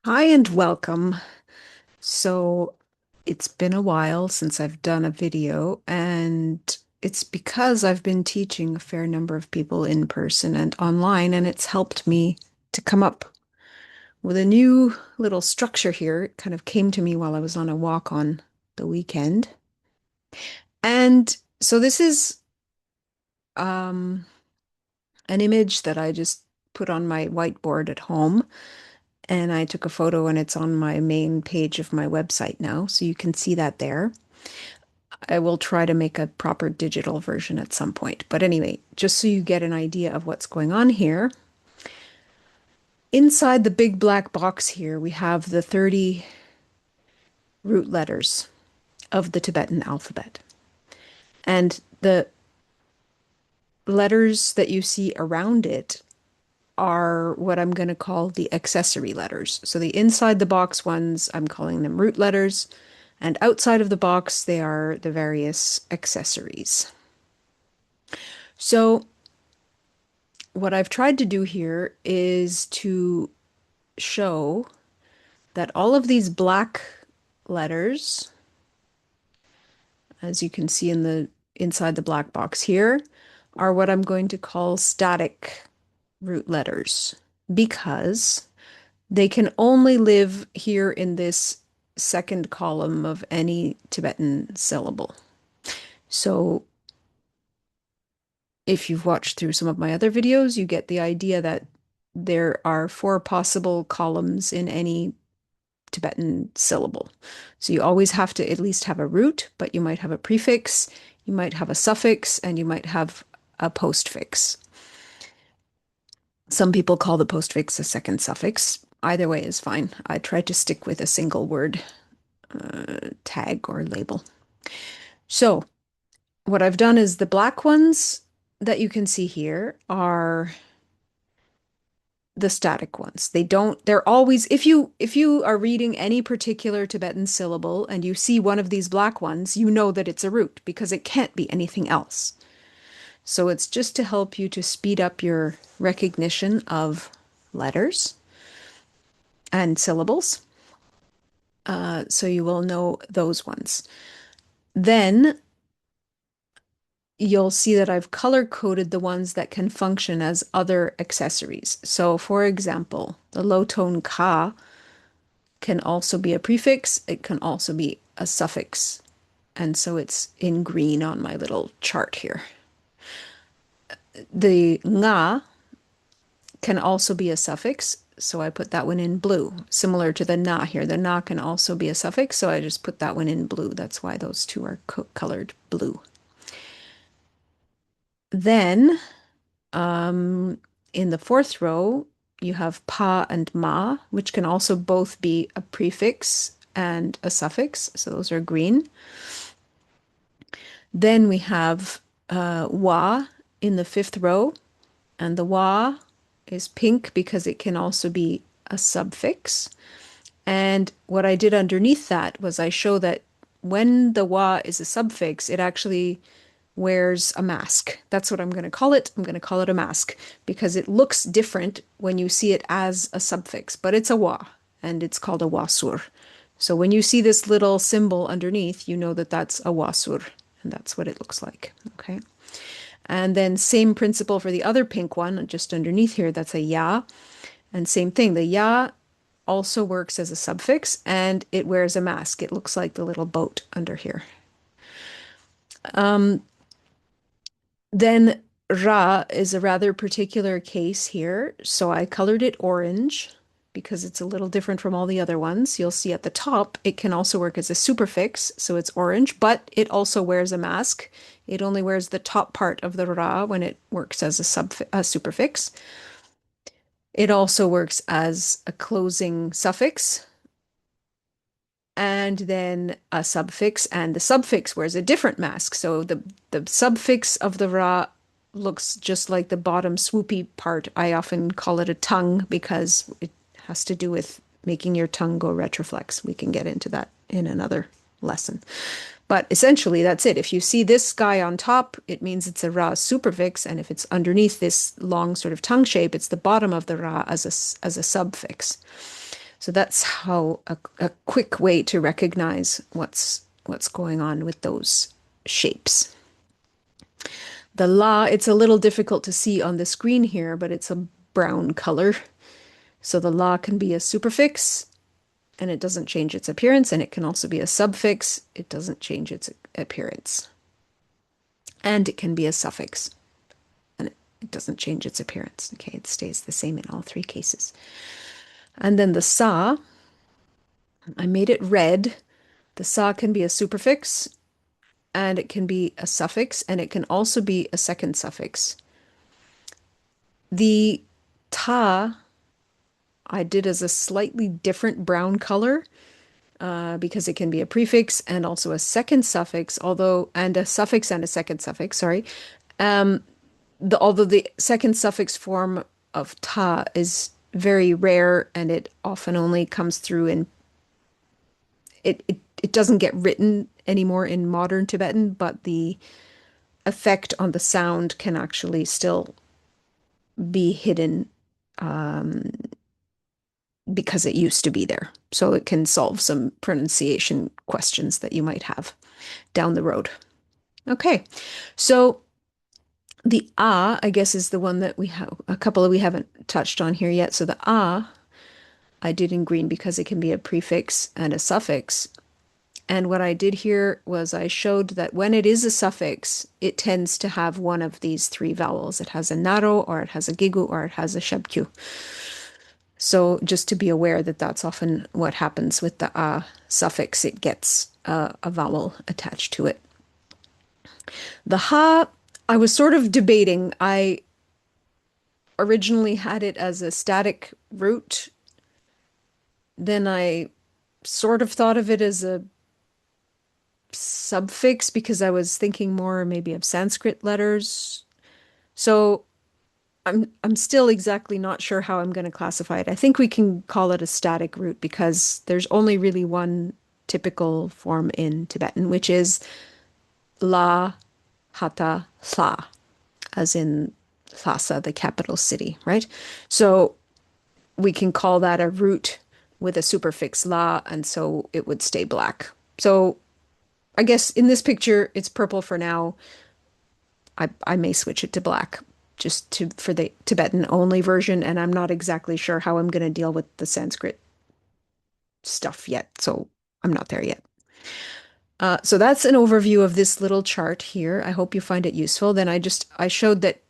Hi and welcome. So it's been a while since I've done a video, and it's because I've been teaching a fair number of people in person and online, and it's helped me to come up with a new little structure here. It kind of came to me while I was on a walk on the weekend. And so this is um, an image that I just put on my whiteboard at home. And I took a photo and it's on my main page of my website now. So you can see that there. I will try to make a proper digital version at some point. But anyway, just so you get an idea of what's going on here, inside the big black box here, we have the 30 root letters of the Tibetan alphabet. And the letters that you see around it are what I'm going to call the accessory letters. So the inside the box ones, I'm calling them root letters. And outside of the box, they are the various accessories. So what I've tried to do here is to show that all of these black letters, as you can see in the inside the black box here, are what I'm going to call static root letters because they can only live here in this second column of any Tibetan syllable. So if you've watched through some of my other videos, you get the idea that there are four possible columns in any Tibetan syllable. So you always have to at least have a root, but you might have a prefix, you might have a suffix, and you might have a postfix. Some people call the postfix a second suffix. Either way is fine. I try to stick with a single word tag or label. So what I've done is the black ones that you can see here are the static ones. They're always, if you are reading any particular Tibetan syllable and you see one of these black ones, you know that it's a root because it can't be anything else. So it's just to help you to speed up your recognition of letters and syllables. So you will know those ones. Then you'll see that I've color coded the ones that can function as other accessories. So for example, the low tone ka can also be a prefix. It can also be a suffix. And so it's in green on my little chart here. The nga can also be a suffix. So I put that one in blue, similar to the na here. The na can also be a suffix. So I just put that one in blue. That's why those two are colored blue. Then in the fourth row, you have pa and ma, which can also both be a prefix and a suffix. So those are green. Then we have wa in the fifth row, and the wa is pink because it can also be a suffix. And what I did underneath that was I show that when the wa is a suffix, it actually wears a mask. That's what I'm going to call it. I'm going to call it a mask because it looks different when you see it as a suffix, but it's a wa and it's called a wasur. So when you see this little symbol underneath, you know that that's a wasur and that's what it looks like. Okay. And then same principle for the other pink one just underneath here. That's a ya. And same thing. The ya also works as a suffix and it wears a mask. It looks like the little boat under here. Then Ra is a rather particular case here. So I colored it orange because it's a little different from all the other ones. You'll see at the top, it can also work as a superfix. So it's orange, but it also wears a mask. It only wears the top part of the Ra when it works as a superfix. It also works as a closing suffix and then a suffix, and the suffix wears a different mask. So the suffix of the ra looks just like the bottom swoopy part. I often call it a tongue because it has to do with making your tongue go retroflex. We can get into that in another lesson. But essentially, that's it. If you see this guy on top, it means it's a ra superfix, and if it's underneath this long sort of tongue shape, it's the bottom of the ra as a suffix. So that's how a quick way to recognize what's going on with those shapes. The la, it's a little difficult to see on the screen here, but it's a brown color. So the la can be a superfix and it doesn't change its appearance, and it can also be a subfix. It doesn't change its appearance. And it can be a suffix and it doesn't change its appearance. Okay, it stays the same in all three cases. And then the sa, I made it red. The sa can be a superfix and it can be a suffix and it can also be a second suffix. The ta I did as a slightly different brown color because it can be a prefix and also a second suffix, and a suffix and a second suffix, sorry. Although the second suffix form of ta is very rare and it often only comes through in it doesn't get written anymore in modern Tibetan, but the effect on the sound can actually still be hidden because it used to be there. So it can solve some pronunciation questions that you might have down the road. Okay, so the I guess, is the one that we have a couple of we haven't touched on here yet. So the I did in green because it can be a prefix and a suffix. And what I did here was I showed that when it is a suffix, it tends to have one of these three vowels. It has a naro, or it has a gigu, or it has a shabkyu. So just to be aware that that's often what happens with the suffix. It gets a vowel attached to it. The ha, I was sort of debating. I originally had it as a static root. Then I sort of thought of it as a subfix because I was thinking more maybe of Sanskrit letters. So I'm still exactly not sure how I'm going to classify it. I think we can call it a static root because there's only really one typical form in Tibetan, which is la, hata, tha, as in Lhasa, the capital city, right? So we can call that a root with a superfix la, and so it would stay black. So I guess in this picture, it's purple for now. I may switch it to black for the Tibetan only version, and I'm not exactly sure how I'm going to deal with the Sanskrit stuff yet, so I'm not there yet. So that's an overview of this little chart here. I hope you find it useful. Then I showed that,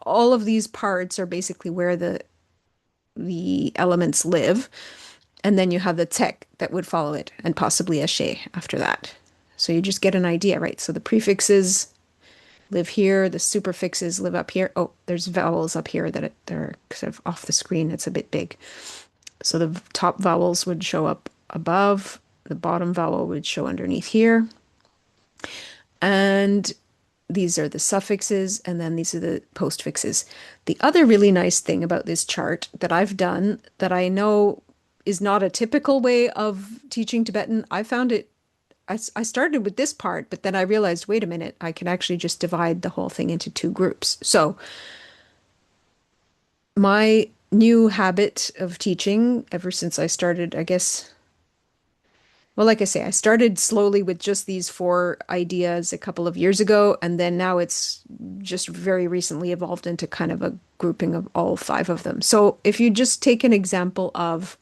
all of these parts are basically where the elements live, and then you have the tek that would follow it, and possibly a she after that. So you just get an idea, right? So the prefixes live here, the superfixes live up here. Oh, there's vowels up here that they're sort of off the screen. It's a bit big. So the top vowels would show up above, the bottom vowel would show underneath here. And these are the suffixes, and then these are the postfixes. The other really nice thing about this chart that I've done that I know is not a typical way of teaching Tibetan, I started with this part, but then I realized, wait a minute, I can actually just divide the whole thing into two groups. So my new habit of teaching ever since I started, I guess, well, like I say, I started slowly with just these four ideas a couple of years ago, and then now it's just very recently evolved into kind of a grouping of all five of them. So if you just take an example of,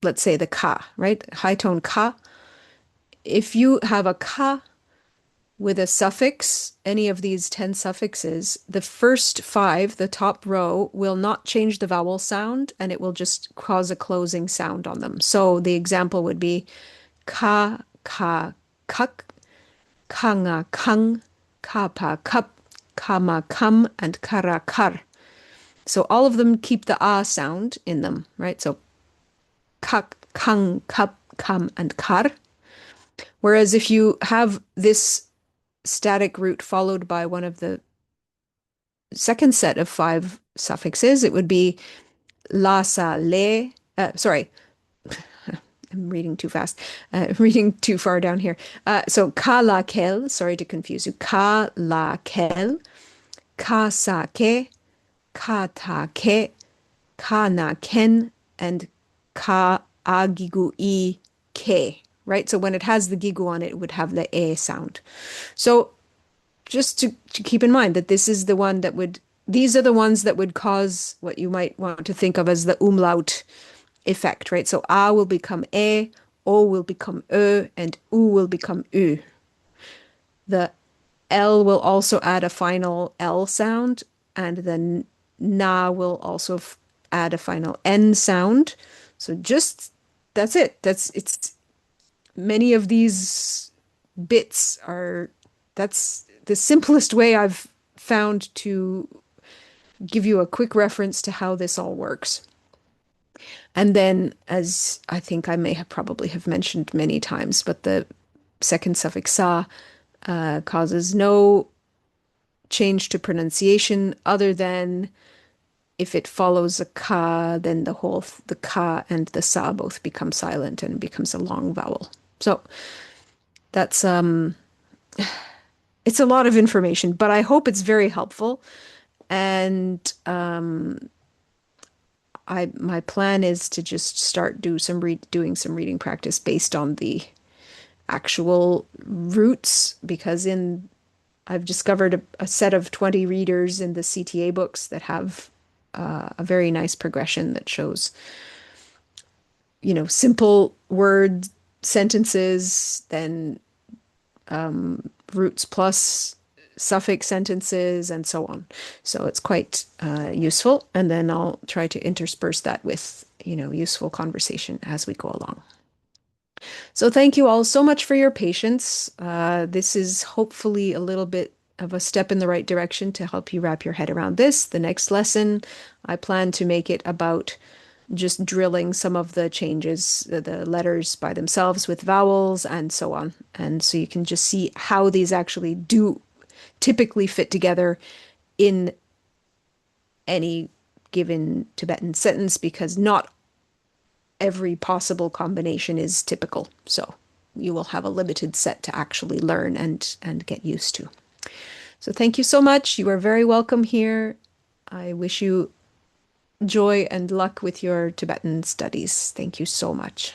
let's say the ka, right? High tone ka. If you have a ka with a suffix, any of these 10 suffixes, the first five, the top row, will not change the vowel sound and it will just cause a closing sound on them. So the example would be ka, ka, kuk, kanga, kung, kapa, kup, kama, kam, and kara, kar. So all of them keep the ah sound in them, right? So kak, kang, kup, kam, and kar. Whereas if you have this static root followed by one of the second set of five suffixes, it would be la, sa, le. Sorry, I'm reading too fast. Reading too far down here. So ka, la, kel. Sorry to confuse you. Ka, la, kel. Ka, sa, ke. Ka, ta, ke. ka na ken and ka a gigu I ke, right? So when it has the gigu on it, it would have the e sound. So just to keep in mind that this is the one that would, these are the ones that would cause what you might want to think of as the umlaut effect, right? So a will become e, o will become ö, and u will become ü. The L will also add a final L sound, and then na will also add a final N sound. So just that's it. That's it's many of these bits are that's the simplest way I've found to give you a quick reference to how this all works. And then, as I think I may have probably have mentioned many times, but the second suffix sa causes no change to pronunciation other than if it follows a ka, then the ka and the sa both become silent and it becomes a long vowel. So that's it's a lot of information, but I hope it's very helpful. And I my plan is to just start doing some reading practice based on the actual roots because in I've discovered a set of 20 readers in the CTA books that have a very nice progression that shows, simple word sentences, then roots plus suffix sentences, and so on. So it's quite useful. And then I'll try to intersperse that with, useful conversation as we go along. So thank you all so much for your patience. This is hopefully a little bit of a step in the right direction to help you wrap your head around this. The next lesson, I plan to make it about just drilling some of the changes, the letters by themselves with vowels and so on. And so you can just see how these actually do typically fit together in any given Tibetan sentence because not every possible combination is typical. So you will have a limited set to actually learn and get used to. So thank you so much. You are very welcome here. I wish you joy and luck with your Tibetan studies. Thank you so much.